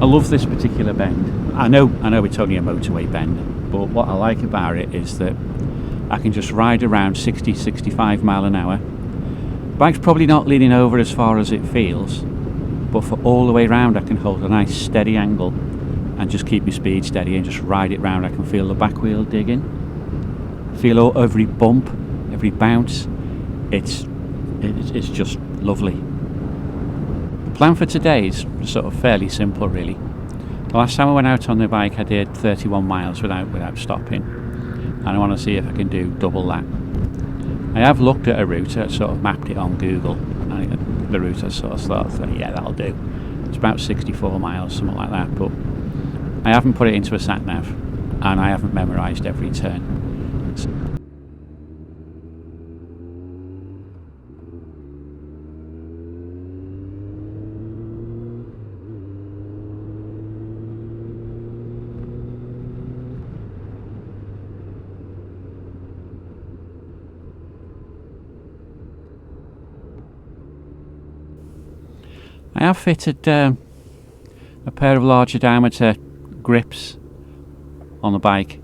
love this particular bend. I know it's only a motorway bend, but what I like about it is that I can just ride around 60-65 mile an hour. Bike's probably not leaning over as far as it feels, but for all the way round I can hold a nice steady angle and just keep my speed steady and just ride it round. I can feel the back wheel digging, feel every bump, every bounce. It's just lovely. The plan for today is sort of fairly simple really. The last time I went out on the bike I did 31 miles without stopping, and I want to see if I can do double that. I have looked at a route, I sort of mapped it on Google, and the route I sort of thought, yeah, that'll do. It's about 64 miles, something like that, but I haven't put it into a sat nav and I haven't memorised every turn. I have fitted a pair of larger diameter grips on the bike.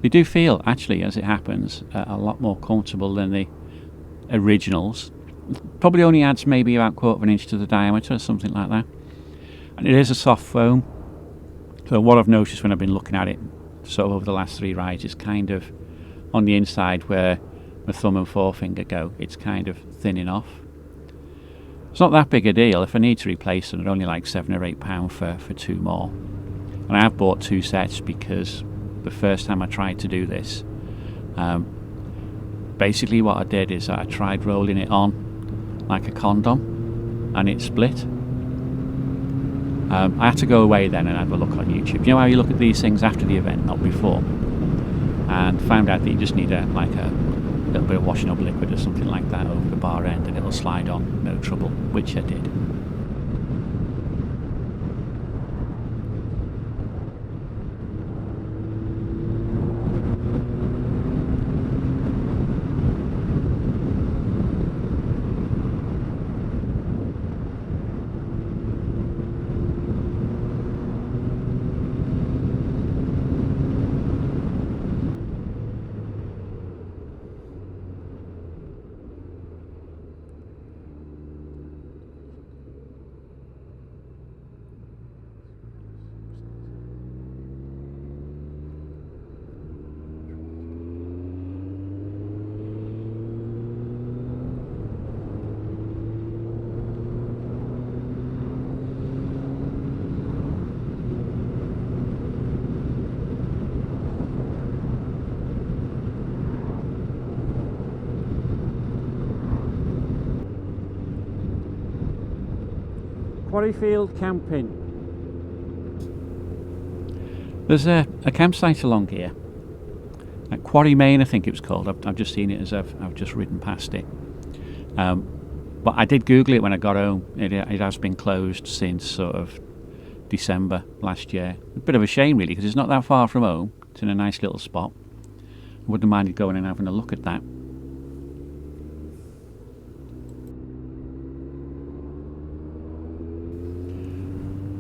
They do feel, actually, as it happens, a lot more comfortable than the originals. Probably only adds maybe about 1/4 of an inch to the diameter or something like that. And it is a soft foam. So what I've noticed when I've been looking at it sort of over the last 3 rides is kind of on the inside where my thumb and forefinger go, it's kind of thinning off. It's not that big a deal. If I need to replace them, they're only like £7 or £8 for 2 more. And I have bought 2 sets because the first time I tried to do this, basically what I did is I tried rolling it on like a condom and it split. I had to go away then and have a look on YouTube. You know how you look at these things after the event, not before? And found out that you just need a little bit of washing up liquid or something like that over the bar end and it'll slide on, no trouble, which I did. Quarryfield camping. There's a campsite along here at Quarry Main, I think it was called. I've just seen it as I've just ridden past it, but I did Google it when I got home. It has been closed since sort of December last year. A bit of a shame really, because it's not that far from home. It's in a nice little spot. I wouldn't have minded going and having a look at that.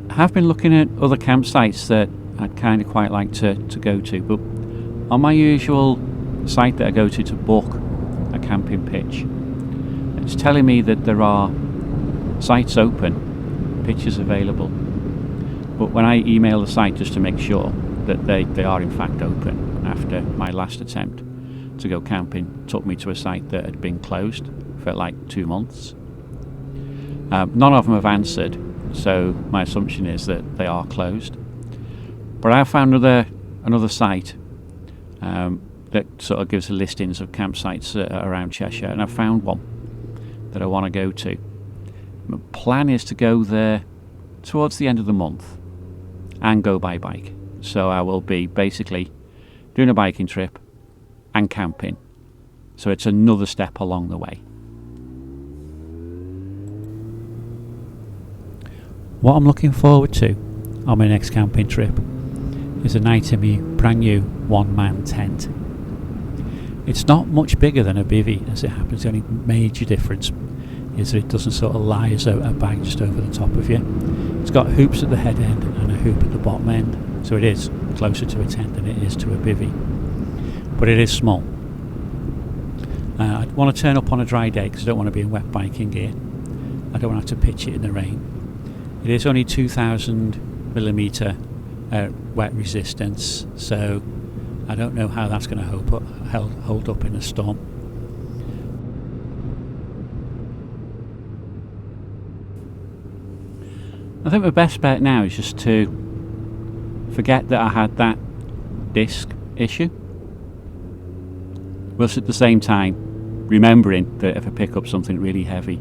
I have been looking at other campsites that I'd kind of quite like to go to, but on my usual site that I go to book a camping pitch, it's telling me that there are sites open, pitches available, but when I email the site just to make sure that they are in fact open, after my last attempt to go camping took me to a site that had been closed for like 2 months. None of them have answered, so my assumption is that they are closed. But I have found another site that sort of gives the listings of campsites around Cheshire, and I've found one that I want to go to. My plan is to go there towards the end of the month and go by bike. So I will be basically doing a biking trip and camping. So it's another step along the way. What I'm looking forward to on my next camping trip is a night in my brand new one-man tent. It's not much bigger than a bivvy as it happens. The only major difference is that it doesn't sort of lie as a bag just over the top of you. It's It's got hoops at the head end and a hoop at the bottom end, so it is closer to a tent than it is to a bivvy, but it is small. I want to turn up on a dry day because I don't want to be in wet biking gear. I don't want to have to pitch it in the rain. It is only 2000mm wet resistance, so I don't know how that's going to hold up in a storm. I think my best bet now is just to forget that I had that disc issue, whilst at the same time remembering that if I pick up something really heavy,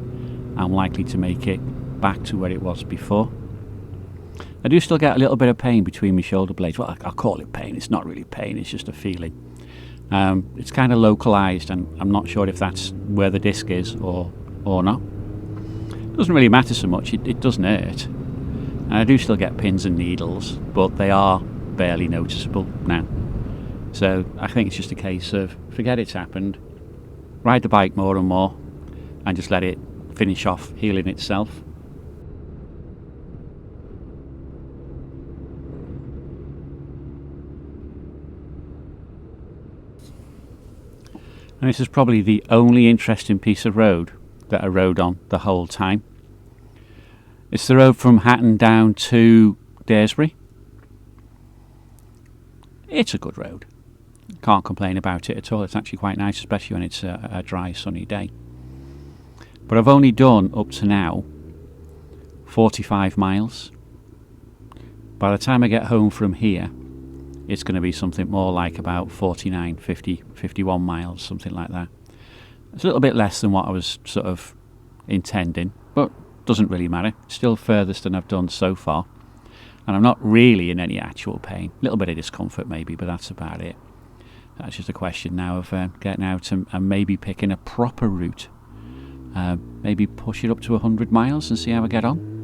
I'm likely to make it back to where it was before. I do still get a little bit of pain between my shoulder blades. Well, I'll call it pain. It's not really pain, it's just a feeling. It's kind of localized, and I'm not sure if that's where the disc is or not. It doesn't really matter so much. It doesn't hurt. And I do still get pins and needles, but they are barely noticeable now. So I think it's just a case of forget it's happened, ride the bike more and more, and just let it finish off healing itself. And this is probably the only interesting piece of road that I rode on the whole time. It's the road from Hatton down to Daresbury. It's a good road. Can't complain about it at all. It's actually quite nice, especially when it's a dry, sunny day. But I've only done up to now 45 miles. By the time I get home from here, it's going to be something more like about 49, 50, 51 miles, something like that. It's a little bit less than what I was sort of intending, but doesn't really matter. It's still furthest than I've done so far, and I'm not really in any actual pain. A little bit of discomfort maybe, but that's about it. That's just a question now of getting out and maybe picking a proper route. Maybe push it up to 100 miles and see how I get on.